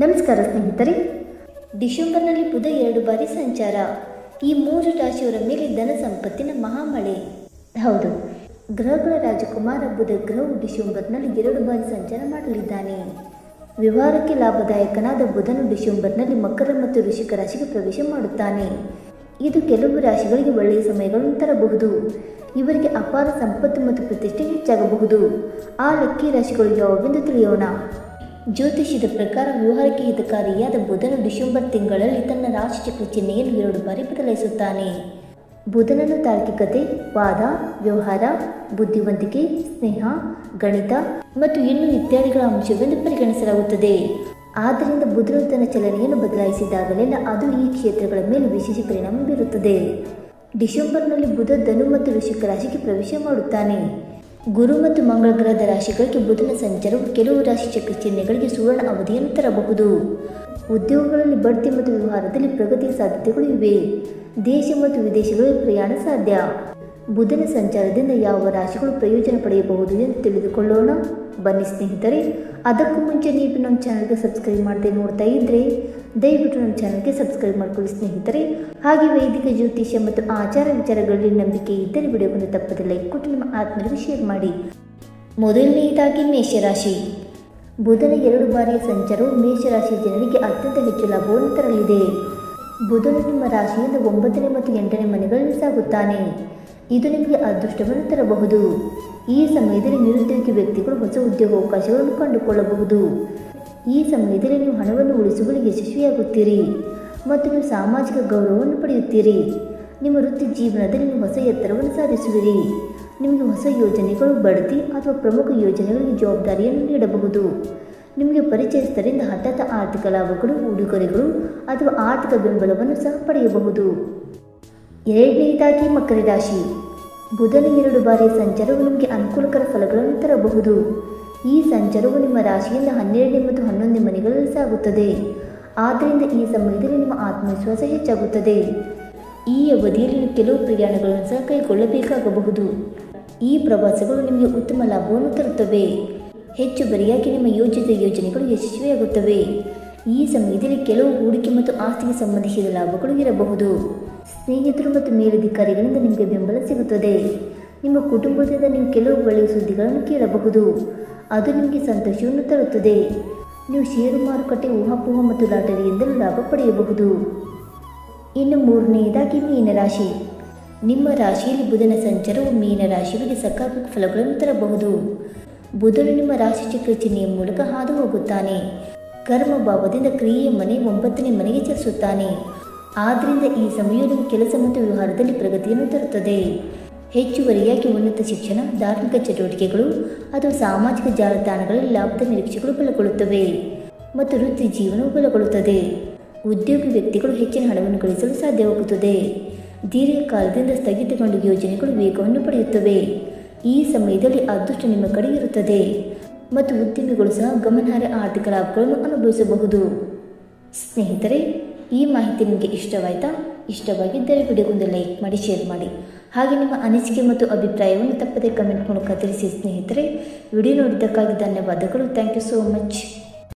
ನಮಸ್ಕಾರ ಸ್ನೇಹಿತರೆ. ಡಿಸೆಂಬರ್ನಲ್ಲಿ ಬುಧ 2 ಬಾರಿ ಸಂಚಾರ. ಈ 3 ರಾಶಿಯವರ ಮೇಲೆ ಧನ ಸಂಪತ್ತಿನ ಮಹಾಮಳೆ. ಹೌದು, ಗ್ರಹಗಳ ರಾಜಕುಮಾರ ಬುಧ ಗ್ರಹವು ಡಿಸೆಂಬರ್ನಲ್ಲಿ 2 ಬಾರಿ ಸಂಚಾರ ಮಾಡಲಿದ್ದಾನೆ. ವ್ಯವಹಾರಕ್ಕೆ ಲಾಭದಾಯಕನಾದ ಬುಧನು ಡಿಸೆಂಬರ್ನಲ್ಲಿ ಮಕರ ಮತ್ತು ವೃಶ್ಚಿಕ ರಾಶಿಗೆ ಪ್ರವೇಶ ಮಾಡುತ್ತಾನೆ. ಇದು ಕೆಲವು ರಾಶಿಗಳಿಗೆ ಒಳ್ಳೆಯ ಸಮಯಗಳನ್ನು ತರಬಹುದು. ಇವರಿಗೆ ಅಪಾರ ಸಂಪತ್ತು ಮತ್ತು ಪ್ರತಿಷ್ಠೆ ಹೆಚ್ಚಾಗಬಹುದು. ಆ ಲಕ್ಕಿ ರಾಶಿಗಳು ಯಾವುವೆಂದು ತಿಳಿಯೋಣ. ಜ್ಯೋತಿಷ್ಯದ ಪ್ರಕಾರ ವ್ಯವಹಾರಕ್ಕೆ ಹಿತಕಾರಿಯಾದ ಬುಧನು ಡಿಸೆಂಬರ್ ತಿಂಗಳಲ್ಲಿ ತನ್ನ ರಾಶಿಚಕ್ರ ಚಿಹ್ನೆಯನ್ನು 2 ಬಾರಿ ಬದಲಾಯಿಸುತ್ತಾನೆ. ಬುಧನನ್ನು ತಾರ್ಕಿಕತೆ, ವಾದ, ವ್ಯವಹಾರ, ಬುದ್ಧಿವಂತಿಕೆ, ಸ್ನೇಹ, ಗಣಿತ ಮತ್ತು ಇನ್ನೂ ಇತ್ಯಾದಿಗಳ ಅಂಶವೆಂದು ಪರಿಗಣಿಸಲಾಗುತ್ತದೆ. ಆದ್ದರಿಂದ ಬುಧನು ತನ್ನ ಚಲನೆಯನ್ನು ಬದಲಾಯಿಸಿದಾಗಲೆಲ್ಲ ಅದು ಈ ಕ್ಷೇತ್ರಗಳ ಮೇಲೆ ವಿಶೇಷ ಪರಿಣಾಮ ಬೀರುತ್ತದೆ. ಡಿಸೆಂಬರ್ನಲ್ಲಿ ಬುಧ ಧನು ಮತ್ತು ವೃಶ್ಚಿಕ ರಾಶಿಗೆ ಪ್ರವೇಶ ಮಾಡುತ್ತಾನೆ. ಗುರು ಮತ್ತು ಮಂಗಳ ಗ್ರಹದ ರಾಶಿಗಳಿಗೆ ಬುಧನ ಸಂಚಾರವು ಕೆಲವು ರಾಶಿ ಚಕ್ರ ಚಿಹ್ನೆಗಳಿಗೆ ಸುವರ್ಣ ಅವಧಿಯನ್ನು ತರಬಹುದು. ಉದ್ಯೋಗಗಳಲ್ಲಿ ಬಡ್ತಿ ಮತ್ತು ವ್ಯವಹಾರದಲ್ಲಿ ಪ್ರಗತಿಯ ಸಾಧ್ಯತೆಗಳು ಇವೆ. ದೇಶ ಮತ್ತು ವಿದೇಶಗಳಿಗೆ ಪ್ರಯಾಣ ಸಾಧ್ಯ. ಬುಧನ ಸಂಚಾರದಿಂದ ಯಾವ ರಾಶಿಗಳು ಪ್ರಯೋಜನ ಪಡೆಯಬಹುದು ಎಂದು ತಿಳಿದುಕೊಳ್ಳೋಣ. ಬನ್ನಿ ಸ್ನೇಹಿತರೆ. ಅದಕ್ಕೂ ಮುಂಚೆ ನೀವು ನಮ್ಮ ಚಾನಲ್ಗೆ ಸಬ್ಸ್ಕ್ರೈಬ್ ಮಾಡದೆ ನೋಡ್ತಾ ಇದ್ದರೆ ದಯವಿಟ್ಟು ನಮ್ಮ ಚಾನಲ್ಗೆ ಸಬ್ಸ್ಕ್ರೈಬ್ ಮಾಡ್ಕೊಳ್ಳಿ ಸ್ನೇಹಿತರೆ. ಹಾಗೆ ವೈದಿಕ ಜ್ಯೋತಿಷ್ಯ ಮತ್ತು ಆಚಾರ ವಿಚಾರಗಳಲ್ಲಿ ನಂಬಿಕೆ ಇದ್ದರೆ ವಿಡಿಯೋವನ್ನು ತಪ್ಪದೆ ಲೈಕ್ ಕೊಟ್ಟು ನಿಮ್ಮ ಆತ್ಮರಿಗೆ ಶೇರ್ ಮಾಡಿ. ಮೊದಲನೆಯದಾಗಿ ಮೇಷರಾಶಿ. ಬುಧನ 2 ಬಾರಿಯ ಸಂಚಾರವು ಮೇಷರಾಶಿಯ ಜನರಿಗೆ ಅತ್ಯಂತ ಹೆಚ್ಚು ಲಾಭವನ್ನು ತರಲಿದೆ. ಬುಧನು ನಿಮ್ಮ ರಾಶಿಯಿಂದ 9ನೇ ಮತ್ತು 8ನೇ ಮನೆಗಳಲ್ಲಿ ಸಾಗುತ್ತಾನೆ. ಇದು ನಿಮಗೆ ಅದೃಷ್ಟವನ್ನು ತರಬಹುದು. ಈ ಸಮಯದಲ್ಲಿ ನಿರುದ್ಯೋಗಿ ವ್ಯಕ್ತಿಗಳು ಹೊಸ ಉದ್ಯೋಗಾವಕಾಶಗಳನ್ನು ಕಂಡುಕೊಳ್ಳಬಹುದು. ಈ ಸಮಯದಲ್ಲಿ ನೀವು ಹಣವನ್ನು ಉಳಿಸುವಲ್ಲಿ ಯಶಸ್ವಿಯಾಗುತ್ತೀರಿ ಮತ್ತು ನೀವು ಸಾಮಾಜಿಕ ಗೌರವವನ್ನು ಪಡೆಯುತ್ತೀರಿ. ನಿಮ್ಮ ವೃತ್ತಿ ಜೀವನದಲ್ಲಿ ನೀವು ಹೊಸ ಎತ್ತರವನ್ನು ಸಾಧಿಸುವಿರಿ. ನಿಮಗೆ ಹೊಸ ಯೋಜನೆಗಳು, ಬಡ್ತಿ ಅಥವಾ ಪ್ರಮುಖ ಯೋಜನೆಗಳಿಗೆ ಜವಾಬ್ದಾರಿಯನ್ನು ನೀಡಬಹುದು. ನಿಮಗೆ ಪರಿಚಯಸ್ಥರಿಂದ ಹಠಾತ್ ಆರ್ಥಿಕ ಲಾಭಗಳು, ಉಡುಗೊರೆಗಳು ಅಥವಾ ಆರ್ಥಿಕ ಬೆಂಬಲವನ್ನು ಸಹ ಪಡೆಯಬಹುದು. ಎರಡನೆಯದಾಗಿ ಮಕರ ರಾಶಿ. ಬುಧನ 2 ಬಾರಿಯ ಸಂಚಾರವು ನಿಮಗೆ ಅನುಕೂಲಕರ ಫಲಗಳನ್ನು ತರಬಹುದು. ಈ ಸಂಚಾರವು ನಿಮ್ಮ ರಾಶಿಯಿಂದ 12ನೇ ಮತ್ತು 11ನೇ ಮನೆಗಳಲ್ಲಿ ಸಾಗುತ್ತದೆ. ಆದ್ದರಿಂದ ಈ ಸಮಯದಲ್ಲಿ ನಿಮ್ಮ ಆತ್ಮವಿಶ್ವಾಸ ಹೆಚ್ಚಾಗುತ್ತದೆ. ಈ ಅವಧಿಯಲ್ಲಿ ನೀವು ಕೆಲವು ಪ್ರಯಾಣಗಳನ್ನು ಸಹ ಕೈಗೊಳ್ಳಬೇಕಾಗಬಹುದು. ಈ ಪ್ರವಾಸಗಳು ನಿಮಗೆ ಉತ್ತಮ ಲಾಭವನ್ನು ತರುತ್ತವೆ. ಹೆಚ್ಚುವರಿಯಾಗಿ ನಿಮ್ಮ ಯೋಜಿತ ಯೋಜನೆಗಳು ಯಶಸ್ವಿಯಾಗುತ್ತವೆ. ಈ ಸಮಯದಲ್ಲಿ ಕೆಲವು ಹೂಡಿಕೆ ಮತ್ತು ಆಸ್ತಿಗೆ ಸಂಬಂಧಿಸಿದ ಲಾಭಗಳು ಇರಬಹುದು. ಸ್ನೇಹಿತರು ಮತ್ತು ಮೇಲಧಿಕಾರಿಗಳಿಂದ ನಿಮಗೆ ಬೆಂಬಲ ಸಿಗುತ್ತದೆ. ನಿಮ್ಮ ಕುಟುಂಬದಿಂದ ನೀವು ಕೆಲವು ಒಳ್ಳೆಯ ಸುದ್ದಿಗಳನ್ನು ಕೇಳಬಹುದು. ಅದು ನಿಮಗೆ ಸಂತೋಷವನ್ನು ತರುತ್ತದೆ. ನೀವು ಷೇರು ಮಾರುಕಟ್ಟೆ, ಊಹಾಪೋಹ ಮತ್ತು ಲಾಟರಿಯಿಂದಲೂ ಲಾಭ ಪಡೆಯಬಹುದು. ಇನ್ನು ಮೂರನೆಯದಾಗಿ ಮೀನರಾಶಿ. ನಿಮ್ಮ ರಾಶಿಯಲ್ಲಿ ಬುಧನ ಸಂಚಾರವು ಮೀನರಾಶಿಯವರಿಗೆ ಸಕಾರಾತ್ಮಕ ಫಲಗಳನ್ನು ತರಬಹುದು. ಬುಧನು ನಿಮ್ಮ ರಾಶಿ ಚಕ್ರ ಚಿಹ್ನೆಯ ಮೂಲಕ ಹಾದು ಹೋಗುತ್ತಾನೆ. ಕರ್ಮ ಭಾವದಿಂದ ಕ್ರಿಯೆಯ ಮನೆ 9ನೇ ಮನೆಗೆ ಚಲಿಸುತ್ತಾನೆ. ಆದ್ದರಿಂದ ಈ ಸಮಯವು ನಿಮ್ಮ ಕೆಲಸ ಮತ್ತು ವ್ಯವಹಾರದಲ್ಲಿ ಪ್ರಗತಿಯನ್ನು ತರುತ್ತದೆ. ಹೆಚ್ಚುವರಿಯಾಗಿ ಉನ್ನತ ಶಿಕ್ಷಣ, ಧಾರ್ಮಿಕ ಚಟುವಟಿಕೆಗಳು ಅಥವಾ ಸಾಮಾಜಿಕ ಜಾಲತಾಣಗಳಲ್ಲಿ ಲಾಭದ ನಿರೀಕ್ಷೆಗಳು ಬಲಗೊಳ್ಳುತ್ತವೆ ಮತ್ತು ವೃತ್ತಿ ಜೀವನವು ಬಲಗೊಳ್ಳುತ್ತದೆ. ಉದ್ಯೋಗಿ ವ್ಯಕ್ತಿಗಳು ಹೆಚ್ಚಿನ ಹಣವನ್ನು ಗಳಿಸಲು ಸಾಧ್ಯವಾಗುತ್ತದೆ. ದೀರ್ಘಕಾಲದಿಂದ ಸ್ಥಗಿತಗೊಂಡ ಯೋಜನೆಗಳು ವೇಗವನ್ನು ಪಡೆಯುತ್ತವೆ. ಈ ಸಮಯದಲ್ಲಿ ಅದೃಷ್ಟ ನಿಮ್ಮ ಕಡೆ ಇರುತ್ತದೆ ಮತ್ತು ಉದ್ಯಮಿಗಳು ಸಹ ಗಮನಾರ್ಹ ಆರ್ಥಿಕ ಲಾಭಗಳನ್ನು ಅನುಭವಿಸಬಹುದು. ಸ್ನೇಹಿತರೆ, ಈ ಮಾಹಿತಿ ನಿಮಗೆ ಇಷ್ಟವಾಯಿತಾ? ಇಷ್ಟವಾಗಿದ್ದರೆ ವಿಡಿಯೋಗೊಂದು ಲೈಕ್ ಮಾಡಿ, ಶೇರ್ ಮಾಡಿ. ಹಾಗೆ ನಿಮ್ಮ ಅನಿಸಿಕೆ ಮತ್ತು ಅಭಿಪ್ರಾಯವನ್ನು ತಪ್ಪದೇ ಕಮೆಂಟ್ ಮೂಲಕ ತಿಳಿಸಿ ಸ್ನೇಹಿತರೆ. ವಿಡಿಯೋ ನೋಡಿದ್ದಕ್ಕಾಗಿ ಧನ್ಯವಾದಗಳು. Thank you so much.